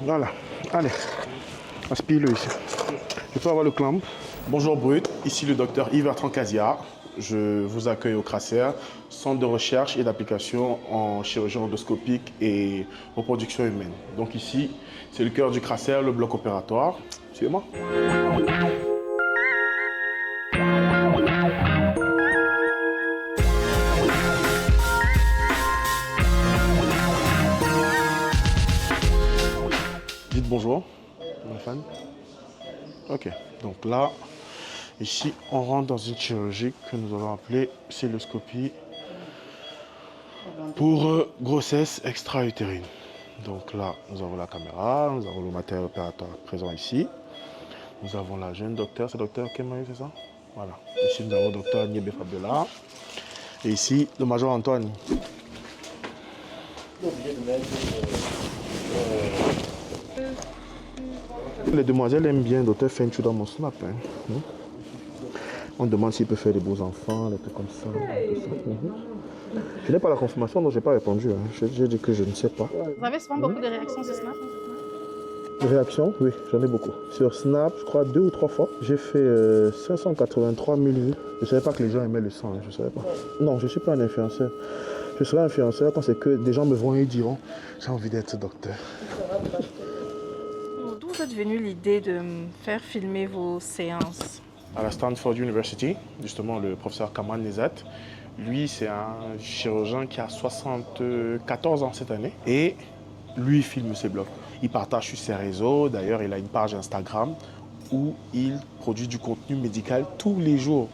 Voilà. Allez, aspire-le ici. Je peux avoir le clamp. Bonjour Brut, ici le docteur Yves-Bertrand Caziard. Je vous accueille au CRACER, centre de recherche et d'application en chirurgie endoscopique et reproduction humaine. Donc ici, c'est le cœur du CRACER, le bloc opératoire. Suivez-moi. Dites bonjour, ma fan. Ok, donc là, ici, on rentre dans une chirurgie que nous allons appeler cœlioscopie pour grossesse extra-utérine. Donc là, nous avons la caméra, nous avons le matériel opératoire présent ici. Nous avons la jeune docteure, c'est docteur Kemaï, c'est ça? Voilà. Ici, nous avons le docteur Niébé Fabiola. Et ici, le major Antoine. Les demoiselles aiment bien docteur Fenchu dans mon snap. Hein. On demande s'il peut faire des beaux enfants, des trucs comme ça. Tout ça. Je n'ai pas la confirmation, donc je n'ai pas répondu. Hein. J'ai dit que je ne sais pas. Vous avez souvent beaucoup de réactions sur Snap? Des réactions? Oui, j'en ai beaucoup. Sur Snap, je crois 2 ou 3 fois. J'ai fait 583 000 vues. Je ne savais pas que les gens aimaient le sang, hein. Je ne savais pas. Non, je ne suis pas un influenceur. Je serai influenceur quand c'est que des gens me voient et diront j'ai envie d'être docteur. D'où vous êtes venue l'idée de faire filmer vos séances? À la Stanford University, justement, le professeur Kamal Nezat, lui, c'est un chirurgien qui a 74 ans cette année. Et lui, il filme ses blogs. Il partage sur ses réseaux. D'ailleurs, il a une page Instagram où il produit du contenu médical tous les jours.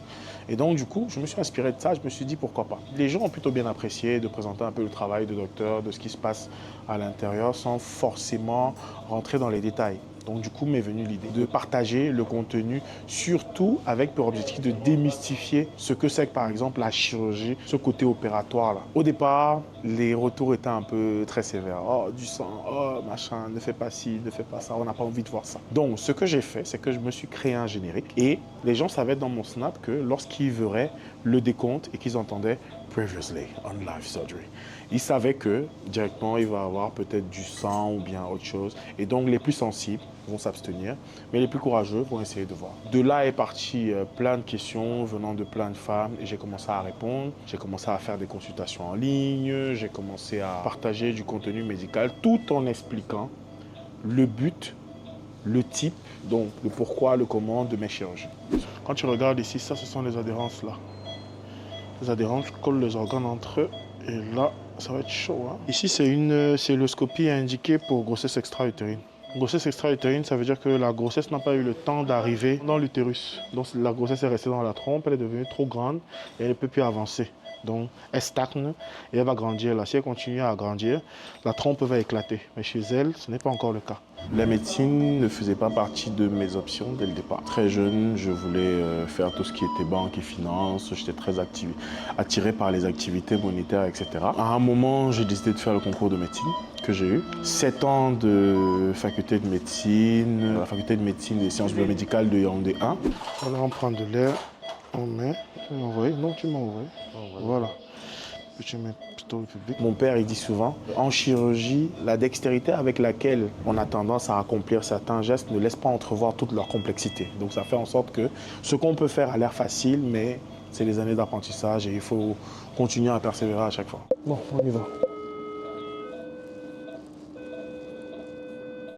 Et donc, du coup, je me suis inspiré de ça. Je me suis dit, pourquoi pas. Les gens ont plutôt bien apprécié de présenter un peu le travail de docteur, de ce qui se passe à l'intérieur, sans forcément rentrer dans les détails. Donc, du coup, m'est venue l'idée de partager le contenu, surtout avec pour objectif de démystifier ce que c'est que, par exemple, la chirurgie, ce côté opératoire là. Au départ, les retours étaient un peu très sévères. Oh, du sang, oh, machin, ne fais pas ci, ne fais pas ça, on n'a pas envie de voir ça. Donc, ce que j'ai fait, c'est que je me suis créé un générique et les gens savaient dans mon snap que lorsqu'ils verraient le décompte et qu'ils entendaient Previously on Live Surgery, ils savaient que directement il va avoir peut-être du sang ou bien autre chose. Et donc, les plus sensibles vont s'abstenir, mais les plus courageux vont essayer de voir. De là est parti plein de questions venant de plein de femmes et j'ai commencé à répondre. J'ai commencé à faire des consultations en ligne, j'ai commencé à partager du contenu médical tout en expliquant le but, le type, donc le pourquoi, le comment de mes chirurgies. Quand tu regardes ici, ça ce sont les adhérences là. Les adhérences collent les organes entre eux et là, ça va être chaud. Hein. Ici, c'est une cœlioscopie indiquée pour grossesse extra-utérine. Grossesse extra-utérine, ça veut dire que la grossesse n'a pas eu le temps d'arriver dans l'utérus. Donc la grossesse est restée dans la trompe, elle est devenue trop grande et elle ne peut plus avancer. Donc elle stagne et elle va grandir. Là, si elle continue à grandir, la trompe va éclater. Mais chez elle, ce n'est pas encore le cas. La médecine ne faisait pas partie de mes options dès le départ. Très jeune, je voulais faire tout ce qui était banque et finance. J'étais très attiré par les activités monétaires, etc. À un moment, j'ai décidé de faire le concours de médecine que j'ai eu. 7 ans de faculté de médecine, la faculté de médecine des sciences biomédicales de Yaoundé 1. Voilà, on prend de l'air, on met. Tu m'as envoyé? Non, tu m'as envoyé. Voilà. Tu mets plutôt le public. Mon père, il dit souvent, en chirurgie, la dextérité avec laquelle on a tendance à accomplir certains gestes ne laisse pas entrevoir toute leur complexité. Donc ça fait en sorte que ce qu'on peut faire a l'air facile, mais c'est les années d'apprentissage et il faut continuer à persévérer à chaque fois. Bon, on y va.